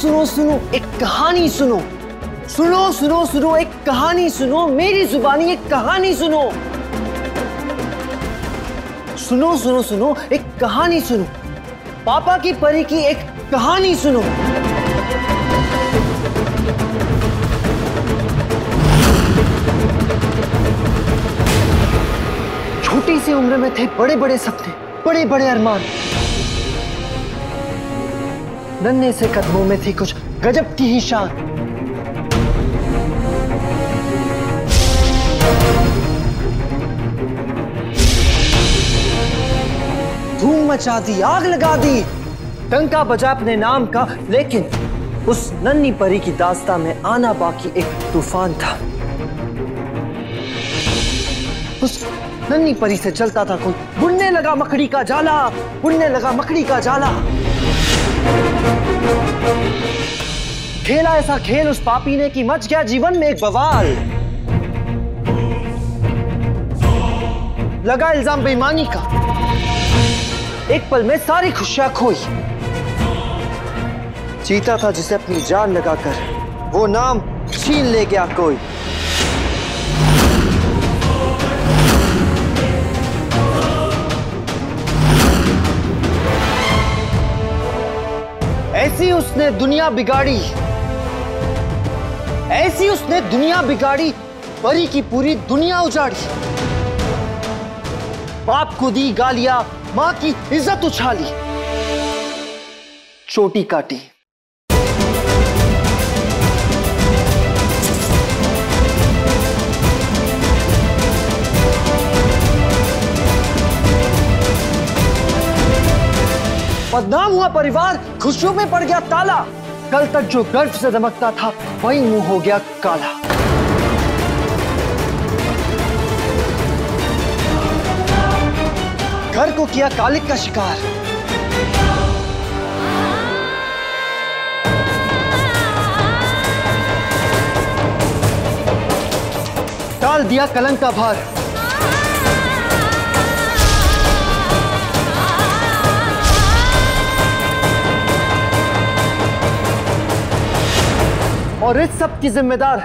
सुनो सुनो एक कहानी सुनो, सुनो सुनो सुनो एक कहानी सुनो, मेरी जुबानी एक कहानी सुनो, सुनो सुनो सुनो एक कहानी सुनो, पापा की परी की एक कहानी सुनो। छोटी सी उम्र में थे बड़े बड़े सपने, बड़े बड़े अरमान, नन्हे से कदमों में थी कुछ गजब की ही शान। धूम मचा दी, आग लगा दी, डंका बजा अपने नाम का, लेकिन उस नन्ही परी की दास्तां में आना बाकी एक तूफान था। उस नन्ही परी से चलता था कोई, बुनने लगा मकड़ी का जाला, बुनने लगा मकड़ी का जाला। खेला ऐसा खेल उस पापी ने कि मच गया जीवन में एक बवाल। लगा इल्जाम बेईमानी का, एक पल में सारी खुशियां खोई। जीता था जिसे अपनी जान लगाकर, वो नाम छीन ले गया कोई। ऐसी उसने दुनिया बिगाड़ी, ऐसी उसने दुनिया बिगाड़ी, परी की पूरी दुनिया उजाड़ी। बाप को दी गालियां, मां की इज्जत उछाली, चोटी काटी। बदनाम हुआ परिवार, खुशियों में पड़ गया ताला। कल तक जो गर्व से दमकता था, वही मुंह हो गया काला। घर को किया कालिक का शिकार, डाल दिया कलंक का भार। और इस सब की जिम्मेदार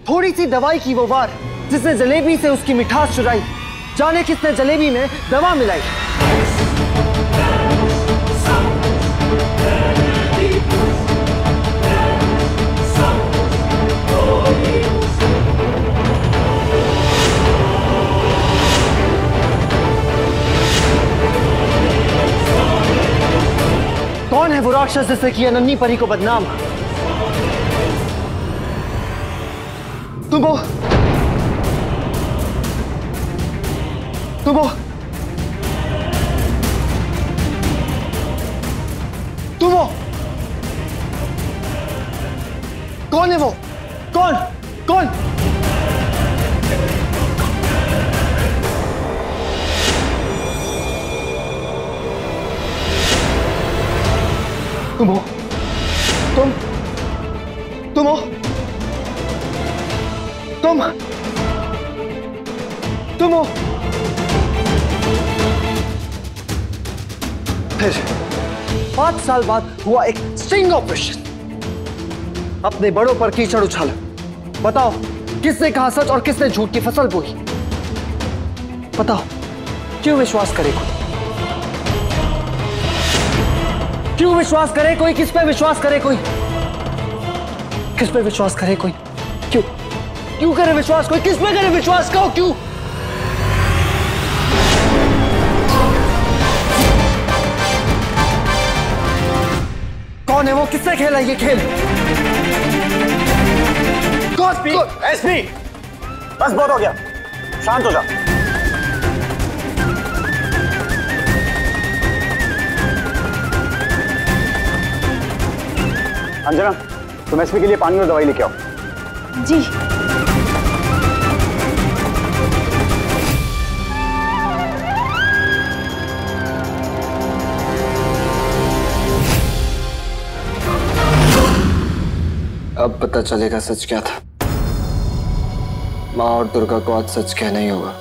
थोड़ी सी दवाई की वो वार, जिसने जलेबी से उसकी मिठास चुराई। जाने किसने जलेबी में दवा मिलाई। कौन है वो राक्षस जिसने किया नन्ही परी को बदनाम? तुम हो, तुम हो, तुम हो। कौन है वो? कौन? कौन? तुम हो, तुम हो, तुम हो। फिर 5 साल बाद हुआ एक स्टिंग ऑपरेशन। अपने बड़ों पर कीचड़ उछाला। बताओ किसने कहा सच और किसने झूठ की फसल बोई? बताओ क्यों विश्वास करे कोई? क्यों विश्वास करे कोई? किस पे विश्वास करे कोई? किस पे विश्वास करे कोई? क्यों क्यों करे विश्वास कोई? किस पे करे विश्वास? कहो क्यों? कौन है वो? किससे खेला ये खेल? एसपी, बस बहुत हो गया, शांत हो जा। अंजना, तुम एसपी के लिए पानी और दवाई लेके आओ। जी। अब पता चलेगा सच क्या था। माँ और दुर्गा को आज सच कहना ही होगा।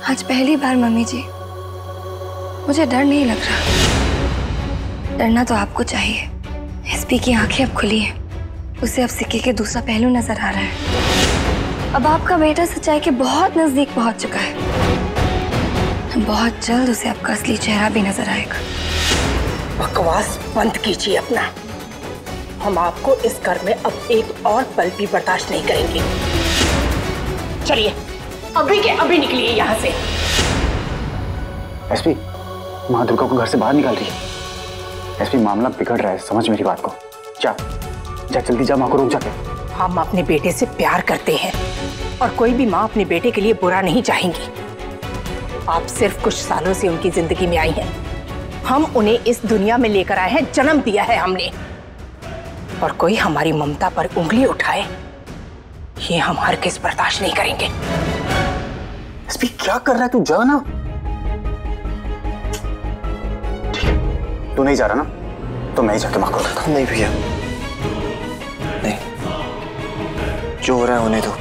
आज पहली बार मम्मी जी, मुझे डर नहीं लग रहा। डरना तो आपको चाहिए, एसपी की आंखें अब खुली हैं। उसे अब सिक्के के दूसरा पहलू नजर आ रहा है। अब आपका बेटा सच्चाई के बहुत नजदीक पहुंच चुका है। बहुत जल्द उसे आपका असली चेहरा भी नजर आएगा। बकवास बंद कीजिए अपना। हम आपको इस घर में अब एक और पल भी बर्दाश्त नहीं करेंगे। चलिए अभी के अभी निकलिए यहाँ से। एसपी, माँ दुर्गा को घर से बाहर निकाल रही है। एसपी, मामला बिगड़ रहा है, समझ मेरी बात को। जा जा जल्दी जा, माँ को रोक जाके। हम अपने बेटे से प्यार करते हैं और कोई भी माँ अपने बेटे के लिए बुरा नहीं चाहेंगी। आप सिर्फ कुछ सालों से उनकी जिंदगी में आई हैं। हम उन्हें इस दुनिया में लेकर आए हैं, जन्म दिया है हमने। और कोई हमारी ममता पर उंगली उठाए, ये हम हरगिज़ बर्दाश्त नहीं करेंगे। एसपी, क्या कर रहा है तू? जा ना। तू नहीं जा रहा ना, तो मैं ही जाके माँ को बताता हूँ। नहीं भैया, नहीं, जो हो रहा है होने दो।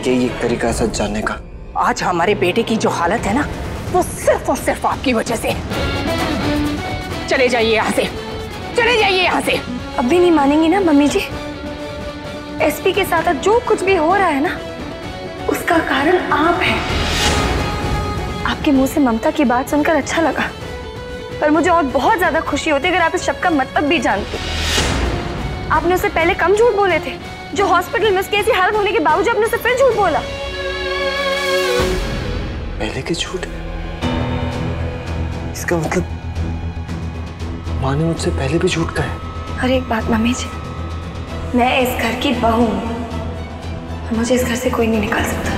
यही एक तरीका है सच जानने का। आज हमारे बेटे की जो हालत है ना, वो सिर्फ और सिर्फ आपकी वजह से। चले जाइए यहाँ से, चले जाइए यहाँ से। अब भी नहीं मानेंगी ना मम्मी जी? एसपी के साथ जो कुछ भी हो रहा है ना, उसका कारण आप हैं। आपके मुंह से ममता की बात सुनकर अच्छा लगा, पर मुझे और बहुत ज्यादा खुशी होती अगर आप इस शब्द का मतलब भी जानते। आपने उससे पहले कम झूठ बोले थे, जो हॉस्पिटल में उसकी ऐसी हालत होने के बावजूद आपने उससे फिर झूठ बोला। पहले के झूठ? इसका मतलब माँ ने मुझसे पहले भी झूठ कहा है। हर एक बात मम्मी जी, मैं इस घर की बहू हूँ, मुझे इस घर से कोई नहीं निकाल सकता।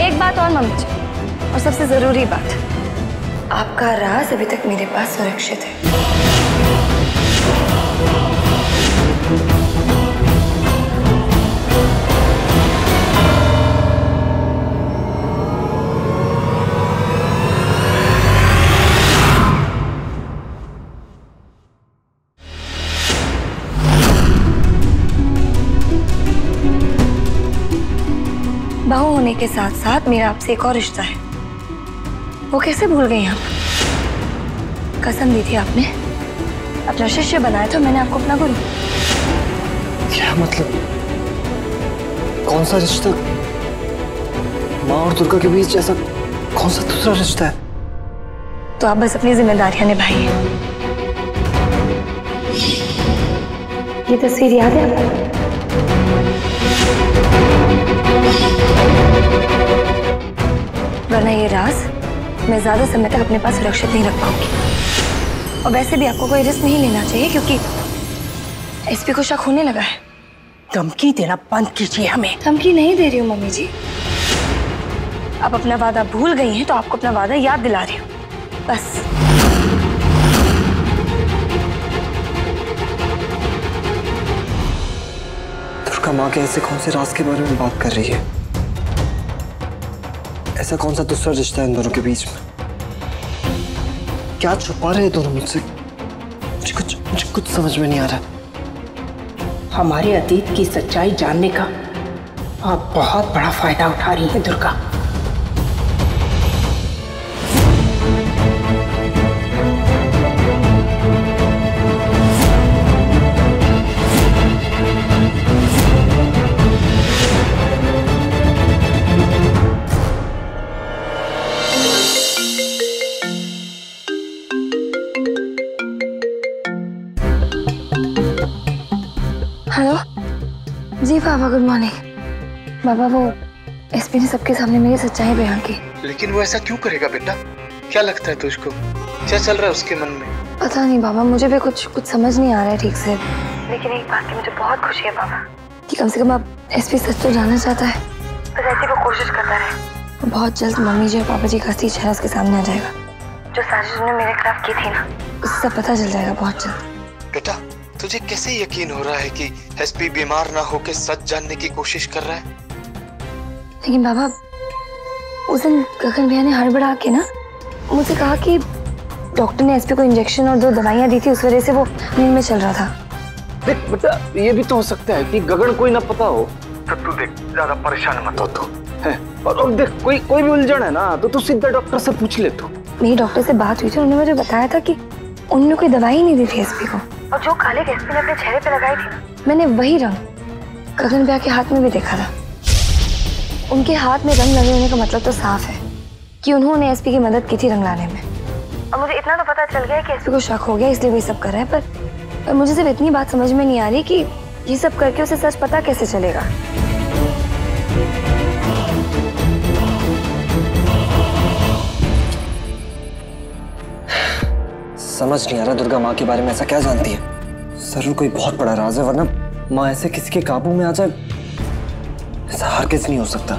एक बात और मम्मी जी, और सबसे जरूरी बात, आपका राज अभी तक मेरे पास सुरक्षित है। बहू होने के साथ साथ मेरा आपसे एक और रिश्ता है, वो कैसे भूल गई आप? कसम दी थी आपने, अपना शिष्य बनाया था मैंने आपको अपना गुरु। क्या मतलब? कौन सा रिश्ता? माँ और दुर्गा के बीच ऐसा कौन सा दूसरा रिश्ता है? तो आप बस अपनी जिम्मेदारियां निभाइए। ये तस्वीर याद है आपको? वरना ये राज मैं ज्यादा समय तक अपने पास सुरक्षित नहीं रख पाऊंगी। और वैसे भी आपको कोई रिस्क नहीं लेना चाहिए, क्योंकि एसपी को शक होने लगा है। धमकी देना बंद कीजिए हमें। धमकी नहीं दे रही हूँ मम्मी जी, आप अपना वादा भूल गई हैं तो आपको अपना वादा याद दिला रही हूँ, बस। दुर्गा माँ के ऐसे कौन से राज के बारे में बात कर रही है? ऐसा कौन सा दूसरा रिश्ता है इन दोनों के बीच में? क्या छुपा रहे हैं दोनों मुझसे? मुझे कुछ समझ में नहीं आ रहा। हमारे अतीत की सच्चाई जानने का आप बहुत बड़ा फायदा उठा रही हैं दुर्गा। हेलो जी पापा, गुड मॉर्निंग। बाबा, वो एसपी ने सबके सामने मेरी सच्चाई बयान की। लेकिन वो ऐसा क्यों करेगा बेटा? क्या लगता है तुझको? क्या चल रहा है उसके मन में? पता नहीं बाबा, मुझे भी कुछ समझ नहीं आ रहा है ठीक से। लेकिन एक बात की मुझे बहुत खुशी है बाबा, कि कम से कम अब एसपी सच तो जानना चाहता है, बस ऐसी वो कोशिश करता रहे। बहुत जल्द मम्मी जी और पापा जी का असली चेहरा उसके सामने आ जाएगा। जो साजिश उन्होंने मेरे खिलाफ की थी ना, उससे सब पता चल जाएगा बहुत जल्द। बेटा, तुझे कैसे यकीन हो रहा है कि एसपी बीमार ना होकर सच जानने की कोशिश कर रहा है? लेकिन बाबा, उस दिन गगन भैया ने हड़बड़ा के ना मुझसे कहा कि डॉक्टर ने एसपी को इंजेक्शन और 2 दवाइयां दी थी, उस वजह से वो नींद में चल रहा था। देख बेटा, ये भी तो हो सकता है कि गगन कोई ना पता हो। तो तू देख, ज्यादा परेशान मत हो तू। है। और देख, कोई भी उलझन है ना तो तू सीधा डॉक्टर से पूछ ले। तू मेरी डॉक्टर से बात हुई थी, उन्होंने मुझे बताया था कि उन्होंने कोई दवाई नहीं दी थी एसपी को, और जो काले एसपी ने अपने चेहरे पे लगाई थी ना, मैंने वही रंग गगन भैया के हाथ में भी देखा था। उनके हाथ में रंग लगे होने का मतलब तो साफ है कि उन्होंने एसपी की मदद की थी रंग लाने में। और मुझे इतना तो पता चल गया कि एसपी को शक हो गया, इसलिए वो सब कर रहा है। पर मुझे सिर्फ इतनी बात समझ में नहीं आ रही कि ये सब करके उसे सच पता कैसे चलेगा। समझ नहीं आ रहा दुर्गा माँ के बारे में ऐसा क्या जानती है। जरूर कोई बहुत बड़ा राज है, वरना माँ ऐसे किसी के काबू में आ जाए ऐसा हरगिज़ नहीं हो सकता।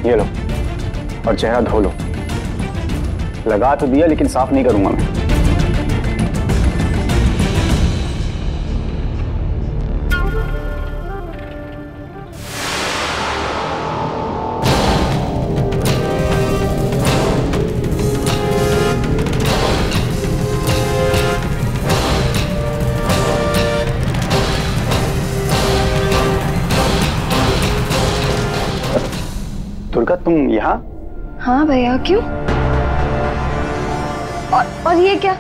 ये लो और चेहरा धो लो। लगा तो दिया लेकिन साफ नहीं करूंगा मैं। दुर्गा तुम यहाँ? हाँ भैया, क्यों? और ये क्या,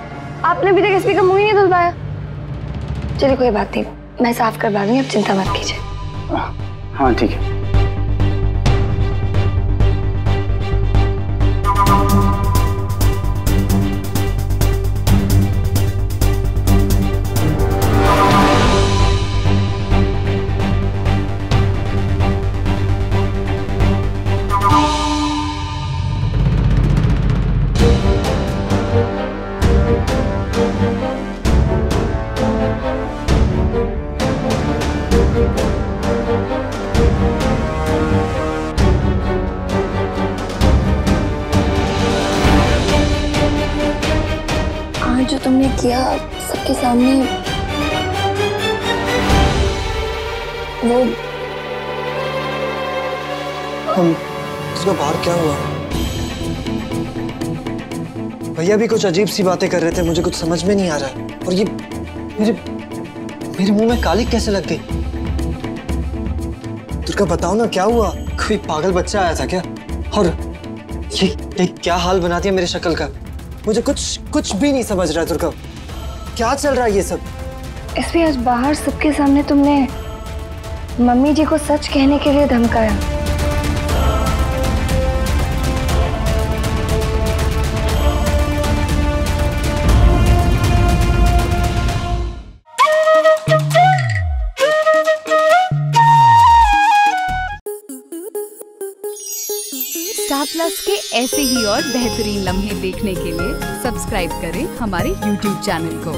आपने अभी तक एसपी का मुंह ही नहीं धुलवाया। चलिए कोई बात नहीं, मैं साफ करवा दूंगी, आप चिंता मत कीजिए। हाँ ठीक है। जो तुमने किया सबके सामने, वो उसका बाहर क्या हुआ? भैया भी कुछ अजीब सी बातें कर रहे थे, मुझे कुछ समझ में नहीं आ रहा है। और ये मेरे मुंह में कालिक कैसे लग गई? दुर्गा बताओ ना क्या हुआ? कोई पागल बच्चा आया था क्या? और ये क्या हाल बना दिया मेरी शक्ल का? मुझे कुछ भी नहीं समझ रहा है दुर्गा, क्या चल रहा है ये सब? एसपी, आज बाहर सबके सामने तुमने मम्मी जी को सच कहने के लिए धमकाया। स्टार प्लस के ऐसे ही और बेहतरीन लम्हे देखने के लिए सब्सक्राइब करें हमारे YouTube चैनल को।